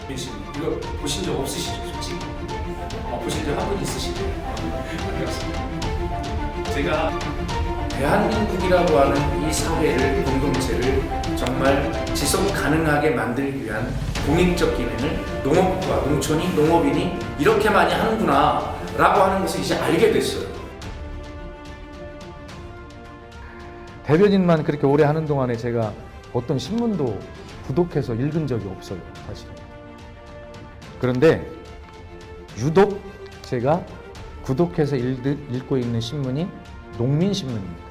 민씨 이거 보신 적 없으시죠, 솔직히? 보신 적 한 분 있으시죠? 반갑습니다. 제가 대한민국이라고 하는 이 사회를, 공동체를 정말 지속 가능하게 만들기 위한 공익적 기능을 농업과 농촌이, 농업인이 이렇게 많이 하는구나 라고 하는 것을 이제 알게 됐어요. 대변인만 그렇게 오래 하는 동안에 제가 어떤 신문도 구독해서 읽은 적이 없어요, 사실. 그런데 유독 제가 구독해서 읽고 있는 신문이 농민신문입니다.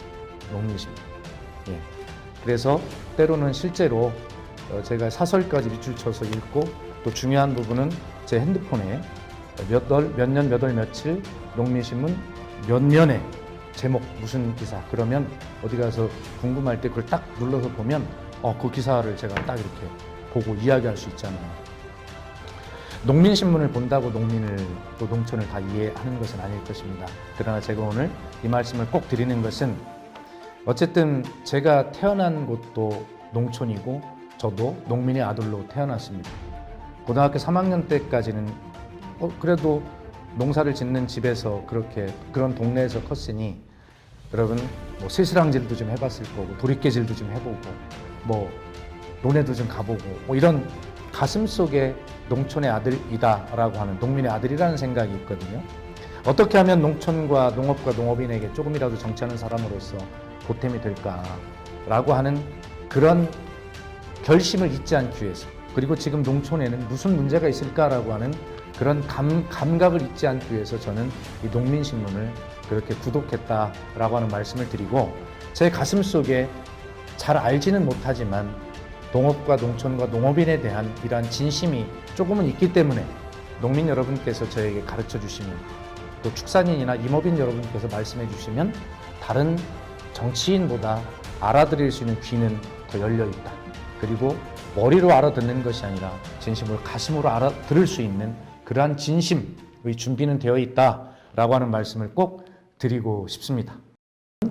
농민신문. 예. 그래서 때로는 실제로 제가 사설까지 밑줄 쳐서 읽고, 또 중요한 부분은 제 핸드폰에 몇 년, 몇 월, 며칠 농민신문 몇 년에 제목 무슨 기사, 그러면 어디 가서 궁금할 때 그걸 딱 눌러서 보면 그 기사를 제가 딱 이렇게 보고 이야기할 수 있잖아요. 농민신문을 본다고 농민을 또 농촌을 다 이해하는 것은 아닐 것입니다. 그러나 제가 오늘 이 말씀을 꼭 드리는 것은, 어쨌든 제가 태어난 곳도 농촌이고 저도 농민의 아들로 태어났습니다. 고등학교 3학년 때까지는 그래도 농사를 짓는 집에서 그런 동네에서 컸으니, 여러분 뭐 새스랑질도 좀 해봤을 거고, 도리깨질도 좀 해보고, 뭐 논에도 좀 가보고, 이런 가슴 속에 농촌의 아들이다 라고 하는, 농민의 아들이라는 생각이 있거든요. 어떻게 하면 농촌과 농업과 농업인에게 조금이라도 정치하는 사람으로서 보탬이 될까라고 하는 그런 결심을 잊지 않기 위해서, 그리고 지금 농촌에는 무슨 문제가 있을까라고 하는 그런 감각을 잊지 않기 위해서 저는 이 농민신문을 그렇게 구독했다라고 하는 말씀을 드리고, 제 가슴 속에 잘 알지는 못하지만 농업과 농촌과 농업인에 대한 이러한 진심이 조금은 있기 때문에, 농민 여러분께서 저에게 가르쳐 주시면, 또 축산인이나 임업인 여러분께서 말씀해 주시면 다른 정치인보다 알아들을 수 있는 귀는 더 열려 있다. 그리고 머리로 알아듣는 것이 아니라 진심으로 가슴으로 알아들을 수 있는 그러한 진심의 준비는 되어 있다라고 하는 말씀을 꼭 드리고 싶습니다.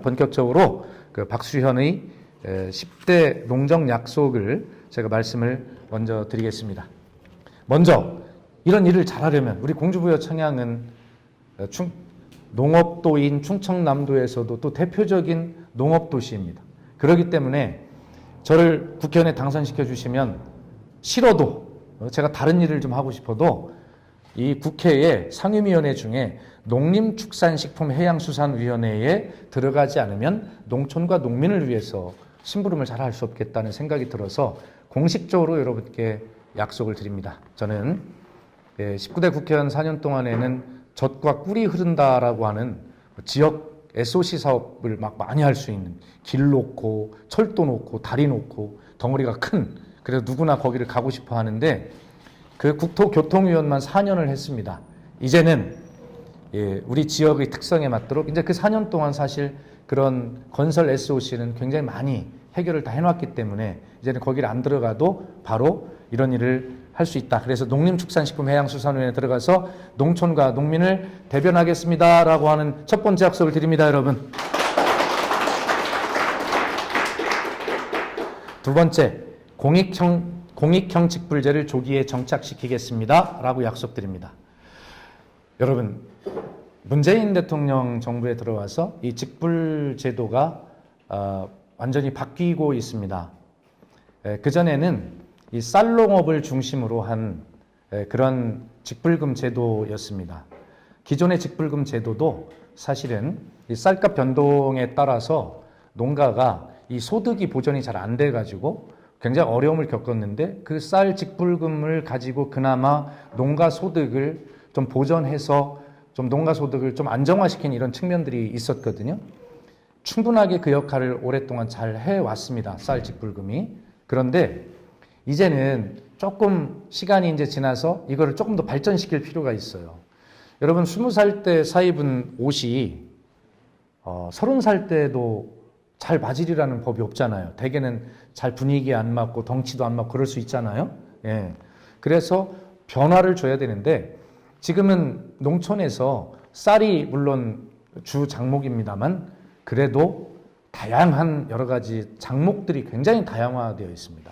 본격적으로 그 박수현의 10대 농정 약속을 제가 말씀을 먼저 드리겠습니다. 먼저 이런 일을 잘하려면, 우리 공주부여 청양은 농업도인 충청남도에서도 또 대표적인 농업도시입니다. 그렇기 때문에 저를 국회의원에 당선시켜 주시면, 싫어도 제가 다른 일을 좀 하고 싶어도 이 국회의 상임위원회 중에 농림축산식품해양수산위원회에 들어가지 않으면 농촌과 농민을 위해서 심부름을 잘 할 수 없겠다는 생각이 들어서 공식적으로 여러분께 약속을 드립니다. 저는 19대 국회의원 4년 동안에는 젖과 꿀이 흐른다라고 하는 지역 SOC 사업을 막 많이 할 수 있는, 길 놓고 철도 놓고 다리 놓고 덩어리가 큰, 그래서 누구나 거기를 가고 싶어 하는데, 그 국토교통위원만 4년을 했습니다. 이제는 우리 지역의 특성에 맞도록 이제 그 4년 동안 사실 그런 건설 SOC는 굉장히 많이 해결을 다 해놨기 때문에 이제는 거기를 안 들어가도 바로 이런 일을 할 수 있다. 그래서 농림축산식품해양수산위원회에 들어가서 농촌과 농민을 대변하겠습니다 라고 하는 첫 번째 약속을 드립니다, 여러분. 두 번째, 공익형 직불제를 조기에 정착시키겠습니다 라고 약속드립니다. 여러분, 문재인 대통령 정부에 들어와서 이 직불제도가 완전히 바뀌고 있습니다. 그전에는 이 쌀농업을 중심으로 한 그런 직불금 제도였습니다. 기존의 직불금 제도도 사실은 이 쌀값 변동에 따라서 농가가 이 소득이 보전이 잘 안 돼가지고 굉장히 어려움을 겪었는데, 그 쌀 직불금을 가지고 그나마 농가 소득을 좀 보전해서 좀 농가 소득을 좀 안정화시킨 이런 측면들이 있었거든요. 충분하게 그 역할을 오랫동안 잘 해왔습니다, 쌀 직불금이. 그런데 이제는 조금 시간이 이제 지나서 이거를 조금 더 발전시킬 필요가 있어요. 여러분, 20살 때 사입은 옷이 30살 때도 잘 맞으리라는 법이 없잖아요. 대개는 잘 분위기에 안 맞고 덩치도 안 맞고 그럴 수 있잖아요. 예. 그래서 변화를 줘야 되는데, 지금은 농촌에서 쌀이 물론 주 작목입니다만 그래도 다양한 여러 가지 작목들이 굉장히 다양화되어 있습니다.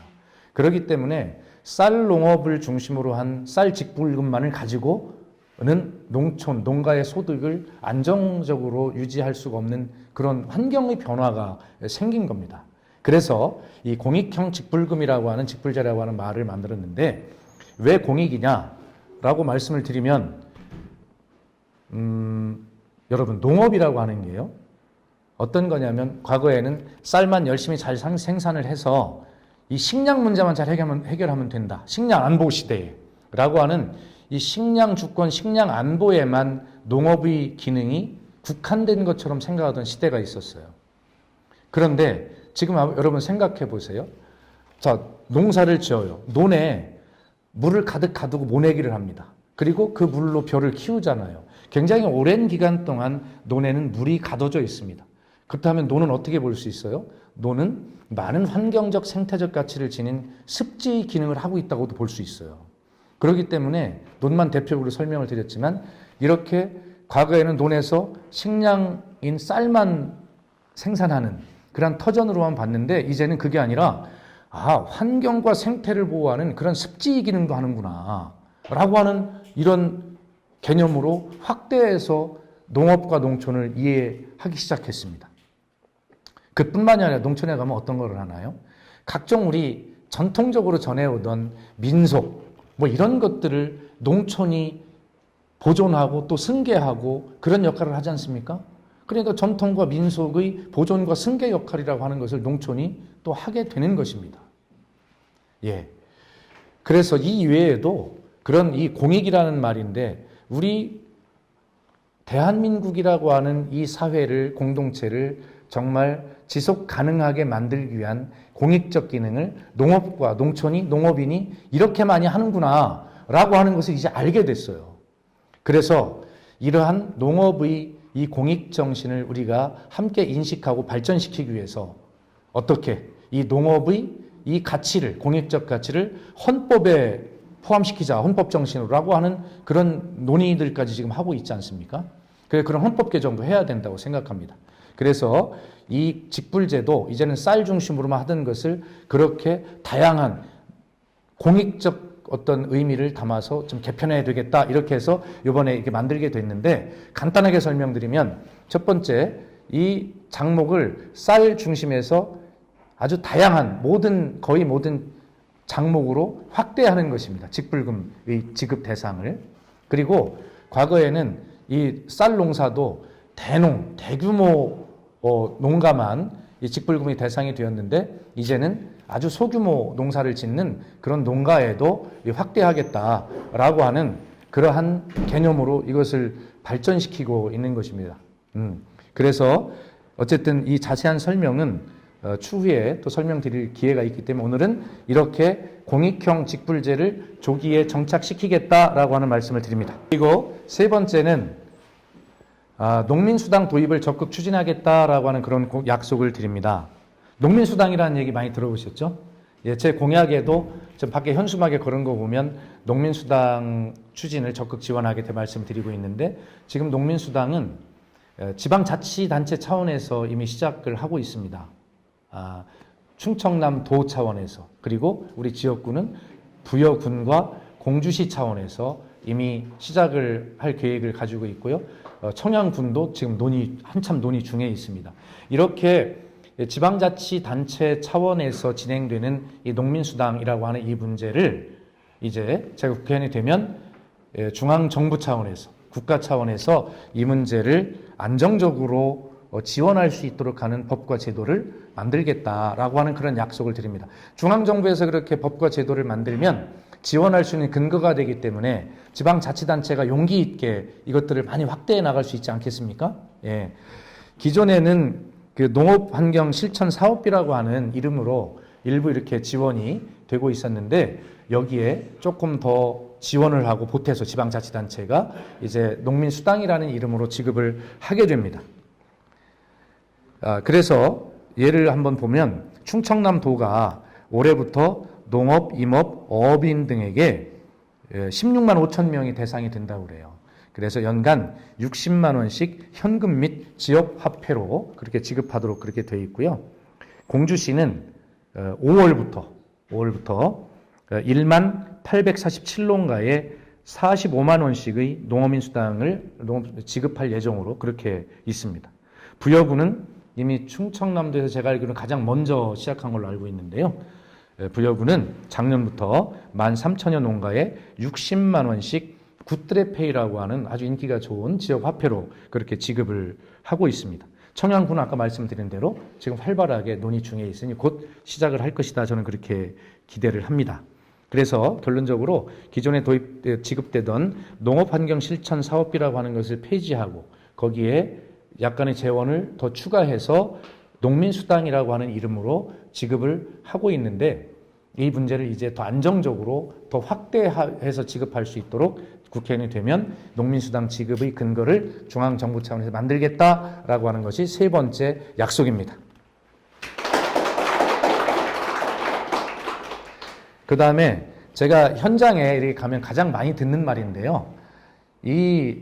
그렇기 때문에 쌀 농업을 중심으로 한 쌀 직불금만을 가지고는 농촌, 농가의 소득을 안정적으로 유지할 수가 없는 그런 환경의 변화가 생긴 겁니다. 그래서 이 공익형 직불금이라고 하는 직불제라고 하는 말을 만들었는데 왜 공익이냐라고 말씀을 드리면 여러분 농업이라고 하는 게요. 어떤 거냐면 과거에는 쌀만 열심히 잘 생산을 해서 이 식량 문제만 잘 해결하면 된다. 식량 안보 시대에 라고 하는 이 식량 주권, 식량 안보에만 농업의 기능이 국한된 것처럼 생각하던 시대가 있었어요. 그런데 지금 여러분 생각해 보세요. 자, 농사를 지어요. 논에 물을 가득 가두고 모내기를 합니다. 그리고 그 물로 벼를 키우잖아요. 굉장히 오랜 기간 동안 논에는 물이 가둬져 있습니다. 그렇다면 논은 어떻게 볼 수 있어요? 논은 많은 환경적 생태적 가치를 지닌 습지 기능을 하고 있다고도 볼 수 있어요. 그렇기 때문에 논만 대표적으로 설명을 드렸지만 이렇게 과거에는 논에서 식량인 쌀만 생산하는 그런 터전으로만 봤는데 이제는 그게 아니라 환경과 생태를 보호하는 그런 습지 기능도 하는구나 라고 하는 이런 개념으로 확대해서 농업과 농촌을 이해하기 시작했습니다. 그뿐만이 아니라 농촌에 가면 어떤 걸 하나요? 각종 우리 전통적으로 전해오던 민속 뭐 이런 것들을 농촌이 보존하고 또 승계하고 그런 역할을 하지 않습니까? 그러니까 전통과 민속의 보존과 승계 역할이라고 하는 것을 농촌이 또 하게 되는 것입니다. 예. 그래서 이 외에도 그런 이 공익이라는 말인데 우리 대한민국이라고 하는 이 사회를 공동체를 정말 지속 가능하게 만들기 위한 공익적 기능을 농업과 농촌이 농업인이 이렇게 많이 하는구나 라고 하는 것을 이제 알게 됐어요. 그래서 이러한 농업의 이 공익 정신을 우리가 함께 인식하고 발전시키기 위해서 어떻게 이 농업의 이 가치를 공익적 가치를 헌법에 포함시키자 헌법 정신으로라고 하는 그런 논의들까지 지금 하고 있지 않습니까? 그런 헌법 개정도 해야 된다고 생각합니다. 그래서 이 직불제도 이제는 쌀 중심으로만 하던 것을 그렇게 다양한 공익적 어떤 의미를 담아서 좀 개편해야 되겠다 이렇게 해서 이번에 이렇게 만들게 됐는데 간단하게 설명드리면 첫 번째 이 장목을 쌀 중심에서 아주 다양한 거의 모든 장목으로 확대하는 것입니다. 직불금의 지급 대상을. 그리고 과거에는 이 쌀 농사도 대규모 농가만 이 직불금의 대상이 되었는데 이제는 아주 소규모 농사를 짓는 그런 농가에도 확대하겠다라고 하는 그러한 개념으로 이것을 발전시키고 있는 것입니다. 그래서 어쨌든 이 자세한 설명은 추후에 또 설명드릴 기회가 있기 때문에 오늘은 이렇게 공익형 직불제를 조기에 정착시키겠다라고 하는 말씀을 드립니다. 그리고 세 번째는 농민수당 도입을 적극 추진하겠다라고 하는 그런 약속을 드립니다. 농민수당이라는 얘기 많이 들어보셨죠? 예, 제 공약에도 좀 밖에 현수막에 그런 거 보면 농민수당 추진을 적극 지원하겠다 말씀을 드리고 있는데 지금 농민수당은 지방자치단체 차원에서 이미 시작을 하고 있습니다. 충청남도 차원에서 그리고 우리 지역구는 부여군과 공주시 차원에서 이미 시작을 할 계획을 가지고 있고요. 청양군도 지금 한참 논의 중에 있습니다. 이렇게 지방자치단체 차원에서 진행되는 이 농민수당이라고 하는 이 문제를 이제 제가 국회의원이 되면 중앙정부 차원에서 국가 차원에서 이 문제를 안정적으로 지원할 수 있도록 하는 법과 제도를 만들겠다라고 하는 그런 약속을 드립니다. 중앙정부에서 그렇게 법과 제도를 만들면 지원할 수 있는 근거가 되기 때문에 지방자치단체가 용기 있게 이것들을 많이 확대해 나갈 수 있지 않겠습니까? 예. 기존에는 그 농업환경실천사업비라고 하는 이름으로 일부 이렇게 지원이 되고 있었는데 여기에 조금 더 지원을 하고 보태서 지방자치단체가 이제 농민수당이라는 이름으로 지급을 하게 됩니다. 그래서 예를 한번 보면 충청남도가 올해부터 농업, 임업, 어업인 등에게 16만 5천 명이 대상이 된다고 그래요. 그래서 연간 60만 원씩 현금 및 지역 화폐로 그렇게 지급하도록 그렇게 되어 있고요. 공주시는 5월부터 1만 847농가에 45만 원씩의 농어민 수당을 지급할 예정으로 그렇게 있습니다. 부여구는 이미 충청남도에서 제가 알기로는 가장 먼저 시작한 걸로 알고 있는데요. 부여구는 작년부터 13,000여 농가에 60만 원씩 굿드레페이라고 하는 아주 인기가 좋은 지역 화폐로 그렇게 지급을 하고 있습니다. 청양군은 아까 말씀드린 대로 지금 활발하게 논의 중에 있으니 곧 시작을 할 것이다. 저는 그렇게 기대를 합니다. 그래서 결론적으로 기존에 지급되던 농업환경실천사업비라고 하는 것을 폐지하고 거기에 약간의 재원을 더 추가해서 농민수당이라고 하는 이름으로 지급을 하고 있는데 이 문제를 이제 더 안정적으로 더 확대해서 지급할 수 있도록 국회의원이 되면 농민수당 지급의 근거를 중앙정부 차원에서 만들겠다라고 하는 것이 세 번째 약속입니다. 그 다음에 제가 현장에 이렇게 가면 가장 많이 듣는 말인데요. 이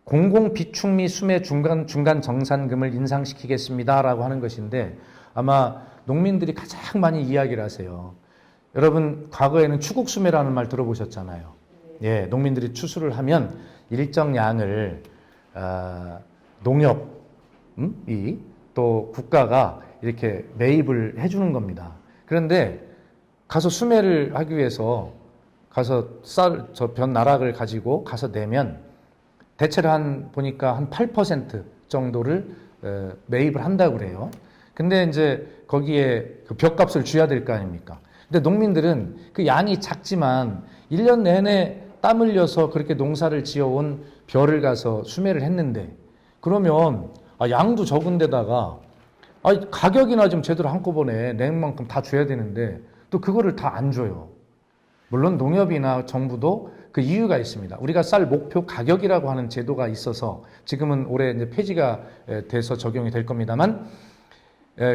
공공비축미 수매 중간 정산금을 인상시키겠습니다라고 하는 것인데 아마 농민들이 가장 많이 이야기를 하세요. 여러분 과거에는 추국수매라는 말 들어보셨잖아요. 예, 농민들이 추수를 하면 일정 양을 농협이 또 국가가 이렇게 매입을 해주는 겁니다. 그런데 가서 수매를 하기 위해서 가서 변 나락을 가지고 가서 내면 대체로 보니까 한 8% 정도를 매입을 한다고 그래요. 근데 이제 거기에 그 벽값을 줘야 될 거 아닙니까? 근데 농민들은 그 양이 작지만 1년 내내 땀 흘려서 그렇게 농사를 지어온 벼를 가서 수매를 했는데 그러면 양도 적은데다가 가격이나 좀 제대로 한꺼번에 낸 만큼 다 줘야 되는데 또 그거를 다 안 줘요. 물론 농협이나 정부도 그 이유가 있습니다. 우리가 쌀 목표 가격이라고 하는 제도가 있어서 지금은 올해 이제 폐지가 돼서 적용이 될 겁니다만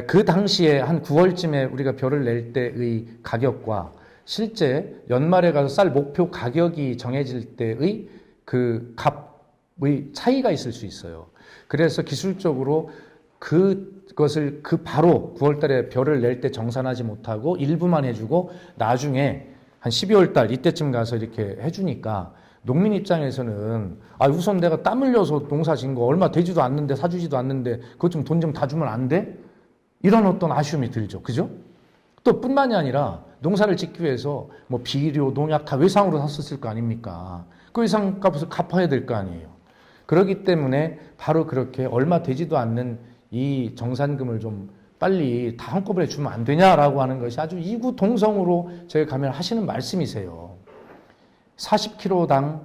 그 당시에 한 9월쯤에 우리가 벼를 낼 때의 가격과 실제 연말에 가서 쌀 목표 가격이 정해질 때의 그 값의 차이가 있을 수 있어요. 그래서 기술적으로 그것을 바로 9월 달에 벼를 낼 때 정산하지 못하고 일부만 해주고 나중에 한 12월 달 이때쯤 가서 이렇게 해주니까 농민 입장에서는 우선 내가 땀 흘려서 농사 지은 거 얼마 되지도 않는데 사주지도 않는데 그것 좀 돈 좀 다 주면 안 돼? 이런 어떤 아쉬움이 들죠. 그죠? 또 뿐만이 아니라 농사를 짓기 위해서 뭐 비료, 농약 다 외상으로 샀었을 거 아닙니까? 그 외상값을 갚아야 될 거 아니에요. 그렇기 때문에 바로 그렇게 얼마 되지도 않는 이 정산금을 좀 빨리 다 한꺼번에 주면 안 되냐라고 하는 것이 아주 이구동성으로 저희 가면 하시는 말씀이세요. 40kg당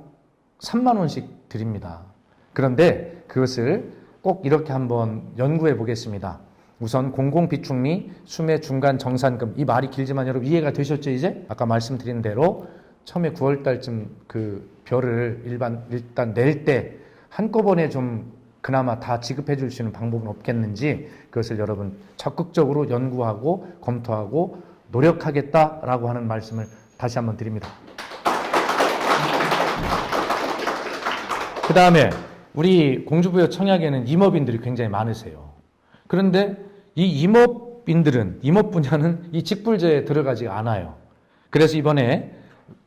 3만 원씩 드립니다. 그런데 그것을 꼭 이렇게 한번 연구해 보겠습니다. 우선 공공비축미 수매 중간 정산금, 이 말이 길지만 여러분 이해가 되셨죠 이제? 아까 말씀드린 대로 처음에 9월 달쯤 그 벼를 일단 낼 때 한꺼번에 좀 그나마 다 지급해 줄 수 있는 방법은 없겠는지 그것을 여러분 적극적으로 연구하고 검토하고 노력하겠다라고 하는 말씀을 다시 한번 드립니다. 그 다음에 우리 공주부여 청약에는 임업인들이 굉장히 많으세요. 그런데 이 임업 분야는 이 직불제에 들어가지 않아요. 그래서 이번에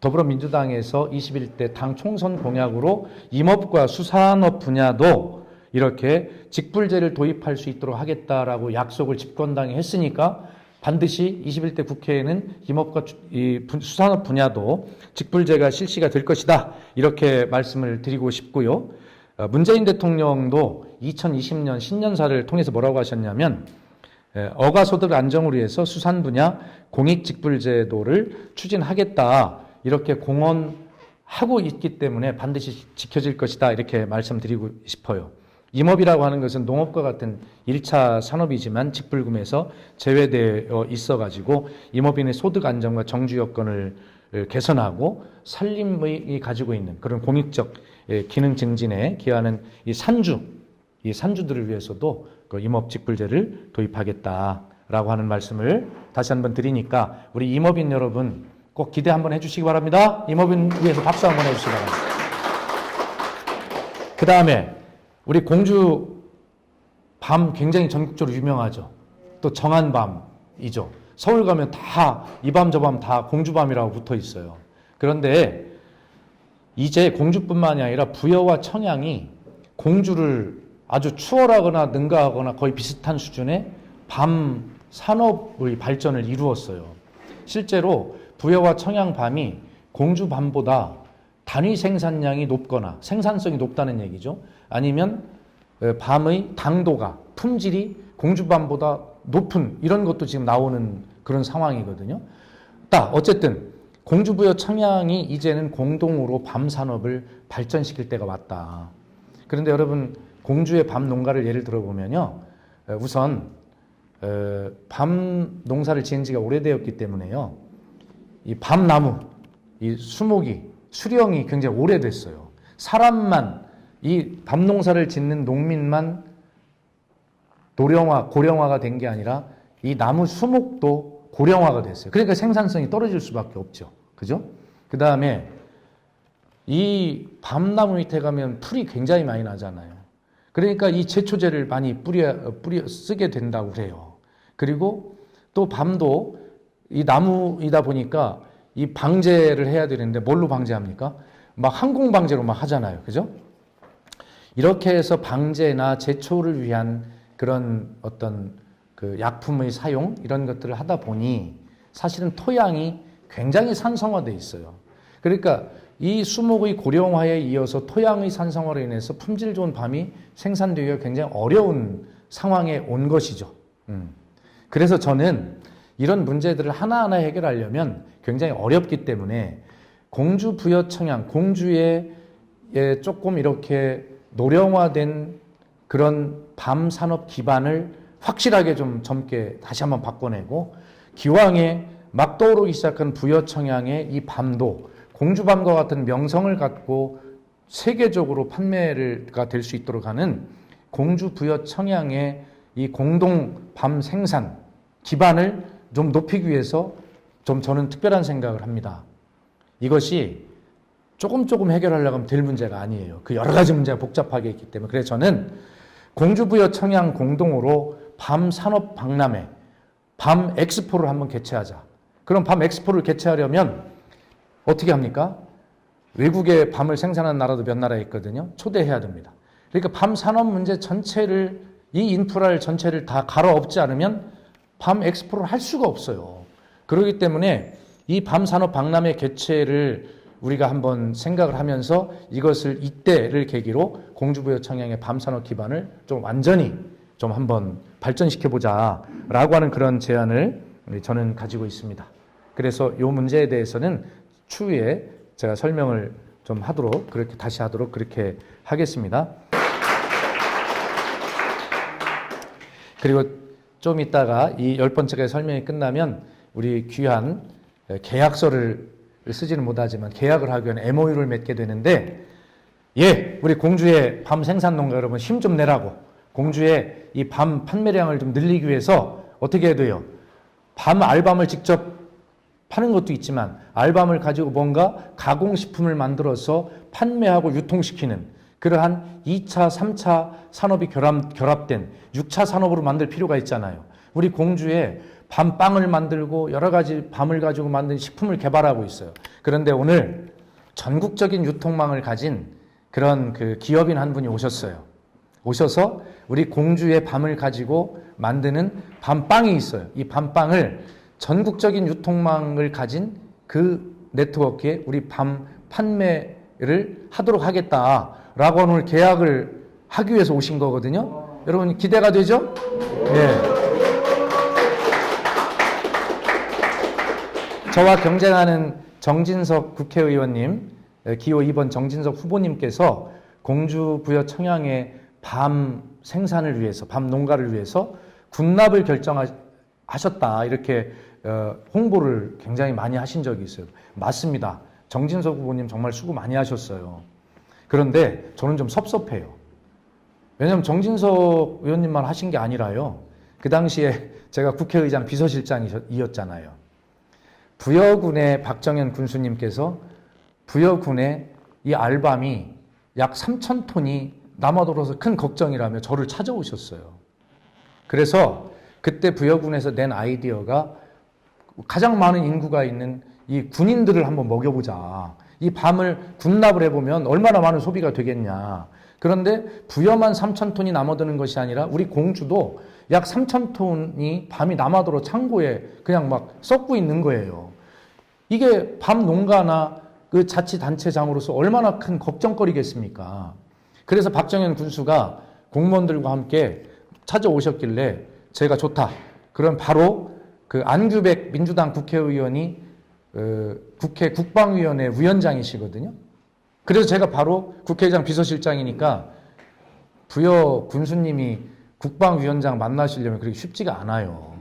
더불어민주당에서 21대 당 총선 공약으로 임업과 수산업 분야도 이렇게 직불제를 도입할 수 있도록 하겠다라고 약속을 집권당이 했으니까 반드시 21대 국회에는 임업과 수산업 분야도 직불제가 실시가 될 것이다. 이렇게 말씀을 드리고 싶고요. 문재인 대통령도 2020년 신년사를 통해서 뭐라고 하셨냐면 어가소득 안정을 위해서 수산 분야 공익직불제도를 추진하겠다. 이렇게 공언하고 있기 때문에 반드시 지켜질 것이다. 이렇게 말씀드리고 싶어요. 임업이라고 하는 것은 농업과 같은 1차 산업이지만 직불금에서 제외되어 있어가지고 임업인의 소득 안정과 정주 여건을 개선하고 산림이 가지고 있는 그런 공익적 기능 증진에 기여하는 이 산주들을 위해서도 그 임업 직불제를 도입하겠다라고 하는 말씀을 다시 한번 드리니까 우리 임업인 여러분 꼭 기대 한번 해주시기 바랍니다. 임업인 위해서 박수 한번 해주시기 바랍니다. 그 다음에 우리 공주 밤 굉장히 전국적으로 유명하죠. 또 정한 밤이죠. 서울 가면 다 이 밤 저 밤 다 공주밤이라고 붙어 있어요. 그런데 이제 공주뿐만이 아니라 부여와 청양이 공주를 아주 추월하거나 능가하거나 거의 비슷한 수준의 밤 산업의 발전을 이루었어요. 실제로 부여와 청양 밤이 공주 밤보다 단위 생산량이 높거나 생산성이 높다는 얘기죠. 아니면 밤의 당도가 품질이 공주 밤보다 높은 이런 것도 지금 나오는 그런 상황이거든요. 어쨌든 공주 부여 청양이 이제는 공동으로 밤 산업을 발전시킬 때가 왔다. 그런데 여러분 공주의 밤 농가를 예를 들어보면요. 우선 밤 농사를 지은 지가 오래되었기 때문에요. 이 밤나무, 이 수목이, 수령이 굉장히 오래됐어요. 사람만, 이 밤 농사를 짓는 농민만 노령화, 고령화가 된 게 아니라 이 나무 수목도 고령화가 됐어요. 그러니까 생산성이 떨어질 수밖에 없죠. 그죠? 그 다음에 이 밤나무 밑에 가면 풀이 굉장히 많이 나잖아요. 그러니까 이 제초제를 많이 뿌려 쓰게 된다고 그래요. 그리고 또 밤도 이 나무이다 보니까 이 방제를 해야 되는데 뭘로 방제합니까? 막 항공 방제로 막 하잖아요. 그죠? 이렇게 해서 방제나 제초를 위한 그런 어떤 그 약품의 사용 이런 것들을 하다 보니 사실은 토양이 굉장히 산성화되어 있어요. 그러니까 이 수목의 고령화에 이어서 토양의 산성화로 인해서 품질 좋은 밤이 생산되기가 굉장히 어려운 상황에 온 것이죠. 그래서 저는 이런 문제들을 하나하나 해결하려면 굉장히 어렵기 때문에 공주 부여 청양, 공주에 조금 이렇게 노령화된 그런 밤 산업 기반을 확실하게 좀 젊게 다시 한번 바꿔내고 기왕에 막 떠오르기 시작한 부여 청양의 이 밤도 공주밤과 같은 명성을 갖고 세계적으로 판매가 될 수 있도록 하는 공주 부여 청양의 이 공동 밤 생산 기반을 좀 높이기 위해서 좀 저는 특별한 생각을 합니다. 이것이 조금 해결하려고 하면 될 문제가 아니에요. 그 여러 가지 문제가 복잡하게 있기 때문에. 그래서 저는 공주 부여 청양 공동으로 밤 산업 박람회, 밤 엑스포를 한번 개최하자. 그럼 밤 엑스포를 개최하려면 어떻게 합니까? 외국에 밤을 생산하는 나라도 몇 나라 있거든요. 초대해야 됩니다. 그러니까 밤 산업 문제 전체를 이 인프라를 전체를 다 갈아엎지 않으면 밤 엑스포를 할 수가 없어요. 그렇기 때문에 이 밤 산업 박람회 개최를 우리가 한번 생각을 하면서 이것을 이때를 계기로 공주부여 청양의 밤 산업 기반을 좀 완전히 좀 한번 발전시켜 보자라고 하는 그런 제안을 저는 가지고 있습니다. 그래서 이 문제에 대해서는 추후에 제가 설명을 좀 하도록 그렇게 다시 하도록 그렇게 하겠습니다. 그리고 좀 이따가 이 10번째가 설명이 끝나면 우리 귀한 계약서를 쓰지는 못하지만 계약을 하기 위한 MOU를 맺게 되는데 우리 공주의 밤 생산 농가 여러분 힘 좀 내라고 공주의 이 밤 판매량을 좀 늘리기 위해서 어떻게 해야 돼요? 밤 알밤을 직접 파는 것도 있지만 알밤을 가지고 뭔가 가공식품을 만들어서 판매하고 유통시키는 그러한 2차, 3차 산업이 결합된 6차 산업으로 만들 필요가 있잖아요. 우리 공주에 밤빵을 만들고 여러 가지 밤을 가지고 만든 식품을 개발하고 있어요. 그런데 오늘 전국적인 유통망을 가진 그런 그 기업인 한 분이 오셨어요. 오셔서 우리 공주의 밤을 가지고 만드는 밤빵이 있어요. 이 밤빵을 전국적인 유통망을 가진 그 네트워크에 우리 밤 판매를 하도록 하겠다라고 오늘 계약을 하기 위해서 오신 거거든요. 여러분 기대가 되죠? 네. 저와 경쟁하는 정진석 국회의원님, 기호 2번 정진석 후보님께서 공주 부여 청양의 밤 생산을 위해서, 밤 농가를 위해서 군납을 결정하셨다. 이렇게 홍보를 굉장히 많이 하신 적이 있어요. 맞습니다. 정진석 후보님 정말 수고 많이 하셨어요. 그런데 저는 좀 섭섭해요. 왜냐하면 정진석 의원님만 하신 게 아니라요. 그 당시에 제가 국회의장 비서실장이었잖아요. 부여군의 박정현 군수님께서 부여군에 이 알밤이 약 3,000톤이 남아돌아서 큰 걱정이라며 저를 찾아오셨어요. 그래서 그때 부여군에서 낸 아이디어가 가장 많은 인구가 있는 이 군인들을 한번 먹여보자. 이 밤을 군납을 해보면 얼마나 많은 소비가 되겠냐. 그런데 부여만 3,000톤이 남아드는 것이 아니라 우리 공주도 약 3,000톤이 밤이 남아도록 창고에 그냥 막 썩고 있는 거예요. 이게 밤 농가나 그 자치단체장으로서 얼마나 큰 걱정거리겠습니까? 그래서 박정현 군수가 공무원들과 함께 찾아오셨길래 제가 좋다. 그럼 바로 그 안규백 민주당 국회의원이 국회 국방위원회 위원장이시거든요. 그래서 제가 바로 국회의장 비서실장이니까 부여 군수님이 국방위원장 만나시려면 그렇게 쉽지가 않아요.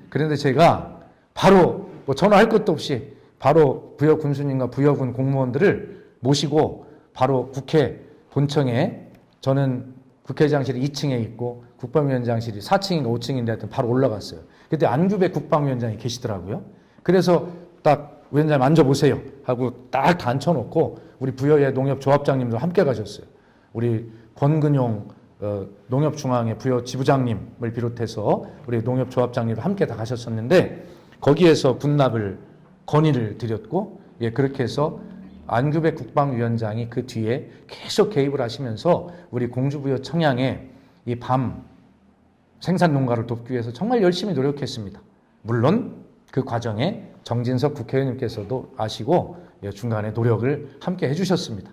그런데 제가 바로 뭐 전화할 것도 없이 바로 부여 군수님과 부여군 공무원들을 모시고 바로 국회 본청에 저는 국회의장실이 2층에 있고 국방위원장실이 4층인가 5층인데 하여튼 바로 올라갔어요. 그때 안규백 국방위원장이 계시더라고요. 그래서 딱 위원장님 앉아보세요 하고 딱 앉혀놓고 우리 부여의 농협조합장님도 함께 가셨어요. 우리 권근용 농협중앙회 부여 지부장님을 비롯해서 우리 농협조합장님도 함께 다 가셨었는데 거기에서 군납을 건의를 드렸고 그렇게 해서 안규백 국방위원장이 그 뒤에 계속 개입을 하시면서 우리 공주부여 청양에 이 밤 생산 농가를 돕기 위해서 정말 열심히 노력했습니다. 물론 그 과정에 정진석 국회의원님께서도 아시고 중간에 노력을 함께 해주셨습니다.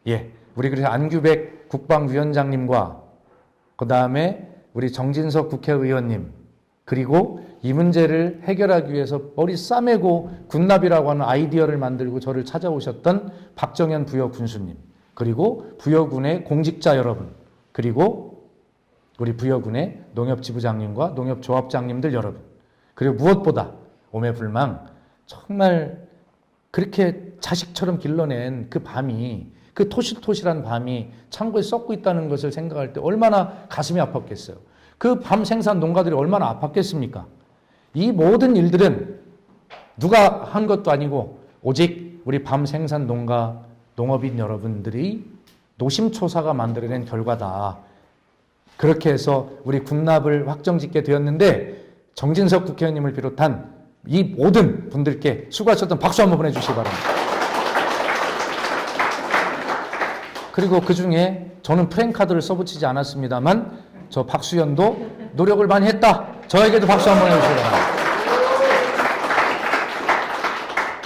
우리 그래서 안규백 국방위원장님과 그 다음에 우리 정진석 국회의원님 그리고 이 문제를 해결하기 위해서 머리 싸매고 군납이라고 하는 아이디어를 만들고 저를 찾아오셨던 박정현 부여 군수님 그리고 부여군의 공직자 여러분 그리고 우리 부여군의 농협지부장님과 농협조합장님들 여러분 그리고 무엇보다 오매불망 정말 그렇게 자식처럼 길러낸 그 밤이 그 토실토실한 밤이 창고에 썩고 있다는 것을 생각할 때 얼마나 가슴이 아팠겠어요. 그 밤 생산 농가들이 얼마나 아팠겠습니까? 이 모든 일들은 누가 한 것도 아니고 오직 우리 밤 생산 농가 농업인 여러분들이 노심초사가 만들어낸 결과다. 그렇게 해서 우리 군납을 확정짓게 되었는데 정진석 국회의원님을 비롯한 이 모든 분들께 수고하셨던 박수 한번 보내주시기 바랍니다. 그리고 그 중에 저는 프랭카드를 써붙이지 않았습니다만 저 박수현도 노력을 많이 했다. 저에게도 박수 한번 해주시기 바랍니다.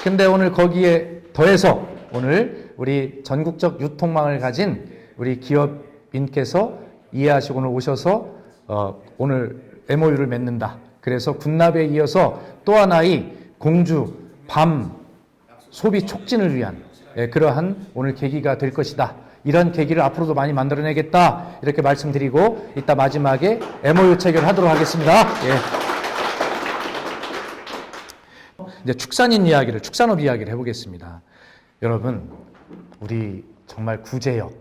근데 오늘 거기에 더해서 오늘 우리 전국적 유통망을 가진 우리 기업인께서 이해하시고 오늘 오셔서 오늘 MOU를 맺는다. 그래서 군납에 이어서 또 하나의 공주 밤 소비 촉진을 위한 그러한 오늘 계기가 될 것이다. 이런 계기를 앞으로도 많이 만들어내겠다. 이렇게 말씀드리고 이따 마지막에 MOU 체결하도록 하겠습니다. 이제 축산인 이야기를 축산업 이야기를 해보겠습니다. 여러분 우리 정말 구제역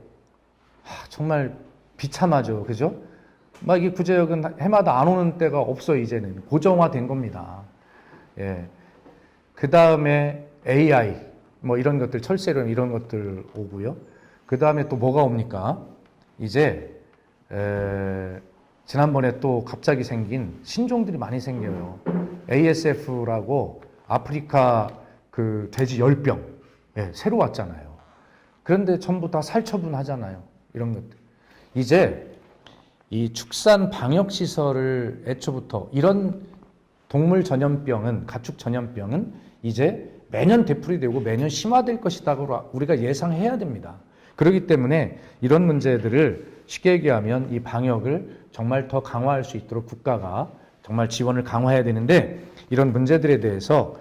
정말 비참하죠, 그죠? 막 이 구제역은 해마다 안 오는 때가 없어요. 이제는 고정화된 겁니다. 그 다음에 AI 뭐 이런 것들 철새론 이런 것들 오고요. 그 다음에 또 뭐가 옵니까? 이제 지난번에 또 갑자기 생긴 신종들이 많이 생겨요. ASF라고 아프리카 그 돼지 열병 새로 왔잖아요. 그런데 전부 다 살처분 하잖아요. 이런 것들. 이제 이 축산 방역 시설을 애초부터 이런 동물 전염병은 가축 전염병은 이제 매년 되풀이되고 매년 심화될 것이라고 우리가 예상해야 됩니다. 그렇기 때문에 이런 문제들을 쉽게 얘기하면 이 방역을 정말 더 강화할 수 있도록 국가가 정말 지원을 강화해야 되는데 이런 문제들에 대해서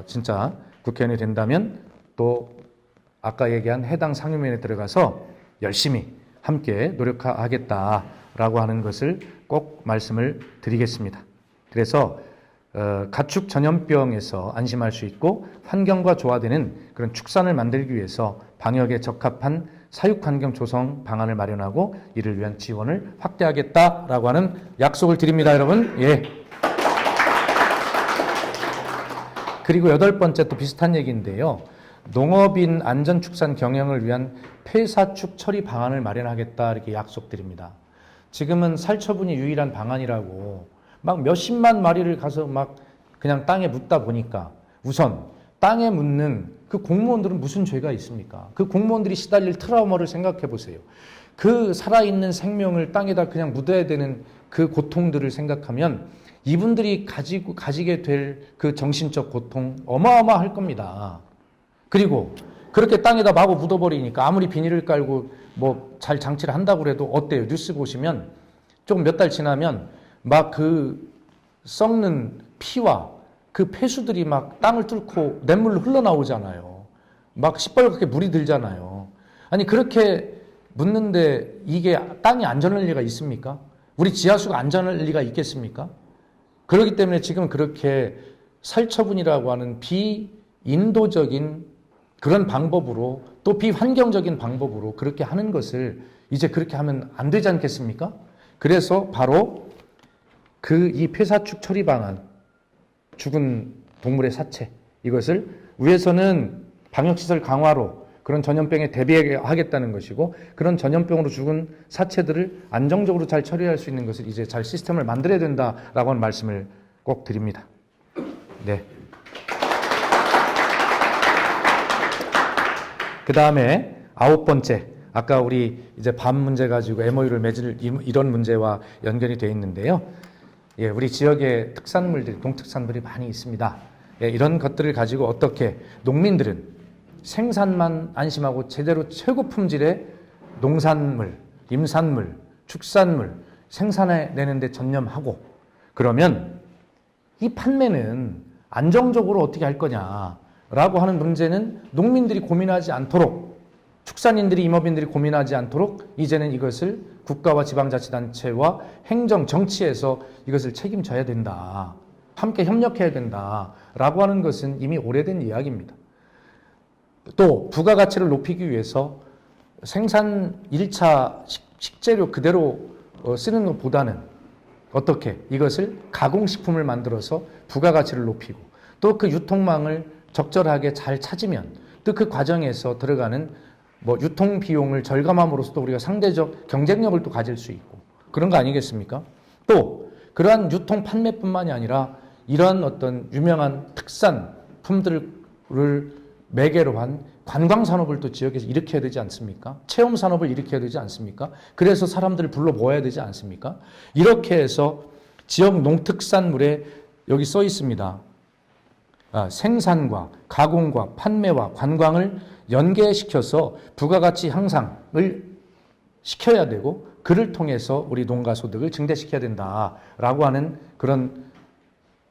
진짜 국회의원이 된다면 또 아까 얘기한 해당 상임위원회에 들어가서 열심히 함께 노력하겠다라고 하는 것을 꼭 말씀을 드리겠습니다. 그래서 가축 전염병에서 안심할 수 있고 환경과 조화되는 그런 축산을 만들기 위해서 방역에 적합한 사육환경 조성 방안을 마련하고 이를 위한 지원을 확대하겠다라고 하는 약속을 드립니다, 여러분. 그리고 8번째 또 비슷한 얘기인데요. 농업인 안전축산 경영을 위한 폐사축 처리 방안을 마련하겠다 이렇게 약속드립니다. 지금은 살처분이 유일한 방안이라고 막 몇십만 마리를 가서 막 그냥 땅에 묻다 보니까 우선 땅에 묻는 그 공무원들은 무슨 죄가 있습니까? 그 공무원들이 시달릴 트라우마를 생각해 보세요. 그 살아있는 생명을 땅에다 그냥 묻어야 되는 그 고통들을 생각하면 이분들이 가지게 될 그 정신적 고통 어마어마할 겁니다. 그리고 그렇게 땅에다 마구 묻어버리니까 아무리 비닐을 깔고 뭐 잘 장치를 한다고 해도 어때요? 뉴스 보시면 조금 몇 달 지나면 막 그 썩는 피와 그 폐수들이 막 땅을 뚫고 냇물로 흘러나오잖아요. 막 시뻘겋게 물이 들잖아요. 아니 그렇게 묻는데 이게 땅이 안전할 리가 있습니까? 우리 지하수가 안전할 리가 있겠습니까? 그렇기 때문에 지금 그렇게 살처분이라고 하는 비인도적인 그런 방법으로 또 비환경적인 방법으로 그렇게 하는 것을 이제 그렇게 하면 안 되지 않겠습니까? 그래서 바로 이 폐사축 처리 방안, 죽은 동물의 사체, 이것을 위해서는 방역시설 강화로 그런 전염병에 대비하겠다는 것이고, 그런 전염병으로 죽은 사체들을 안정적으로 잘 처리할 수 있는 것을 이제 잘 시스템을 만들어야 된다라고 하는 말씀을 꼭 드립니다. 네. 그 다음에 9번째, 아까 우리 이제 밤 문제 가지고 MOU를 맺을 이런 문제와 연결이 되어 있는데요. 예, 우리 지역에 특산물들이, 동특산물이 많이 있습니다. 예, 이런 것들을 가지고 어떻게 농민들은 생산만 안심하고 제대로 최고 품질의 농산물, 임산물, 축산물 생산해내는 데 전념하고, 그러면 이 판매는 안정적으로 어떻게 할 거냐라고 하는 문제는 농민들이 고민하지 않도록, 축산인들이, 임업인들이 고민하지 않도록 이제는 이것을 국가와 지방자치단체와 행정, 정치에서 이것을 책임져야 된다. 함께 협력해야 된다라고 하는 것은 이미 오래된 이야기입니다. 또 부가가치를 높이기 위해서 생산 1차 식재료 그대로 쓰는 것보다는 어떻게 이것을 가공식품을 만들어서 부가가치를 높이고, 또 그 유통망을 적절하게 잘 찾으면 또 그 과정에서 들어가는 뭐 유통 비용을 절감함으로써 우리가 상대적 경쟁력을 또 가질 수 있고, 그런 거 아니겠습니까? 또 그러한 유통 판매뿐만이 아니라 이러한 어떤 유명한 특산품들을 매개로 한 관광산업을 또 지역에서 일으켜야 되지 않습니까? 체험산업을 일으켜야 되지 않습니까? 그래서 사람들을 불러 모아야 되지 않습니까? 이렇게 해서 지역 농특산물에 여기 써 있습니다. 생산과 가공과 판매와 관광을 연계시켜서 부가가치 향상을 시켜야 되고, 그를 통해서 우리 농가 소득을 증대시켜야 된다라고 하는 그런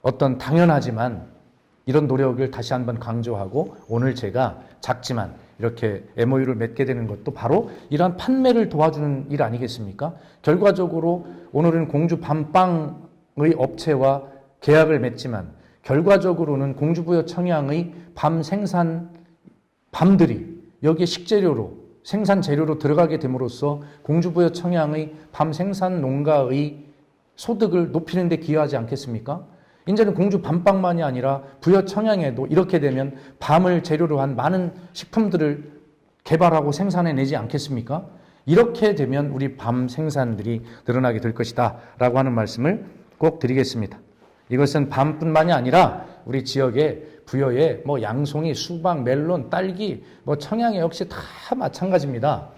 어떤 당연하지만 이런 노력을 다시 한번 강조하고, 오늘 제가 작지만 이렇게 MOU를 맺게 되는 것도 바로 이러한 판매를 도와주는 일 아니겠습니까? 결과적으로 오늘은 공주 밤빵의 업체와 계약을 맺지만 결과적으로는 공주부여 청양의 밤 생산 밤들이 여기에 식재료로, 생산 재료로 들어가게 됨으로써 공주부여 청양의 밤 생산 농가의 소득을 높이는 데 기여하지 않겠습니까? 이제는 공주 밤빵만이 아니라 부여 청양에도 이렇게 되면 밤을 재료로 한 많은 식품들을 개발하고 생산해내지 않겠습니까? 이렇게 되면 우리 밤 생산들이 늘어나게 될 것이다 라고 하는 말씀을 꼭 드리겠습니다. 이것은 밤뿐만이 아니라 우리 지역의 부여에 뭐 양송이, 수박, 멜론, 딸기, 뭐 청양에 역시 다 마찬가지입니다.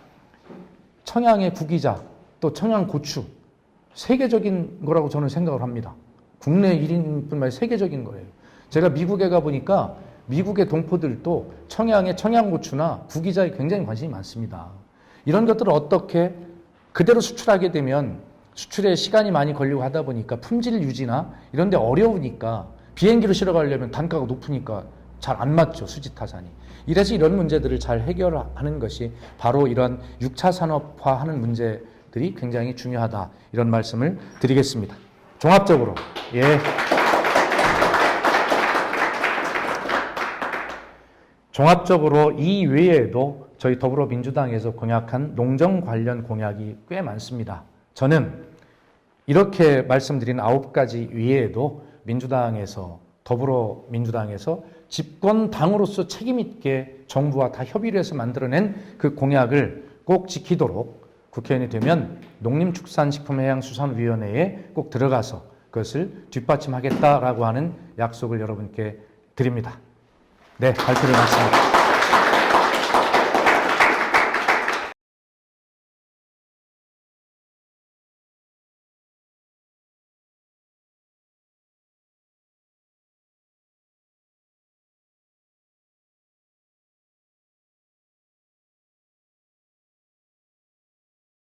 청양의 구기자, 또 청양 고추, 세계적인 거라고 저는 생각을 합니다. 국내 1인뿐만 아니라 세계적인 거예요. 제가 미국에 가보니까 미국의 동포들도 청양의 청양고추나 구기자에 굉장히 관심이 많습니다. 이런 것들을 어떻게 그대로 수출하게 되면 수출에 시간이 많이 걸리고 하다 보니까 품질 유지나 이런 데 어려우니까, 비행기로 실어 가려면 단가가 높으니까 잘 안 맞죠, 수지 타산이. 이래서 이런 문제들을 잘 해결하는 것이 바로 이런 6차 산업화하는 문제들이 굉장히 중요하다, 이런 말씀을 드리겠습니다. 종합적으로, 예. 종합적으로 이 외에도 저희 더불어민주당에서 공약한 농정 관련 공약이 꽤 많습니다. 저는 이렇게 말씀드린 9가지 외에도 민주당에서, 더불어민주당에서 집권당으로서 책임있게 정부와 다 협의를 해서 만들어낸 그 공약을 꼭 지키도록 국회의원이 되면 농림축산식품해양수산위원회에 꼭 들어가서 그것을 뒷받침하겠다라고 하는 약속을 여러분께 드립니다. 네, 발표를 마칩니다.